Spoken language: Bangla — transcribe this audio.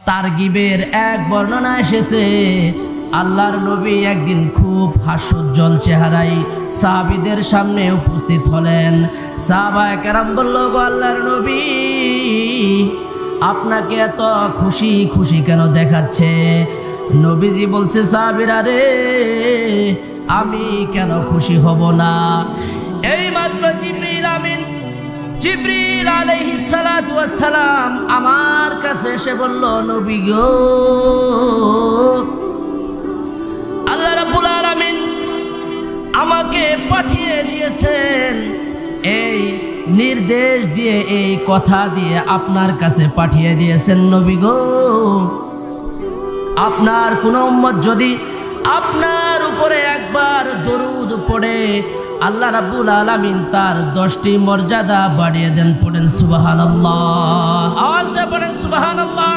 তারগিবের এক বর্ণনা এসেছে, আল্লাহর নবী একদিন খুব হাস্যোজ্জ্বল চেহারায় সাহাবীদের সামনে উপস্থিত হলেন। সাহাবায়ে কেরাম বলল, গো আল্লাহর নবী, আপনাকে এত খুশি খুশি কেন দেখাচ্ছে? নবীজি বলছে, সাহাবীরা রে, আমি কেন খুশি হব না? এই মাত্র জিবরিল আলাইহিস সালাতু ওয়াস সালাম আমার কাছে এসে বলল, নবী গো, আল্লাহ রাব্বুল আলামিন আমাকে পাঠিয়ে দিয়েছেন, এই নির্দেশ দিয়ে, এই কথা দিয়ে আপনার কাছে পাঠিয়ে দিয়েছেন, নবী গো, আপনার কোন উম্মত যদি আপনার উপরে একবার দরুদ পড়ে, আল্লাহ রাব্বুল আলামিন তার 10টি মর্যাদা বাড়িয়ে দেন। পড়েন সুবহানাল্লাহ, আওয়াজ দিয়ে পড়েন সুবহানাল্লাহ।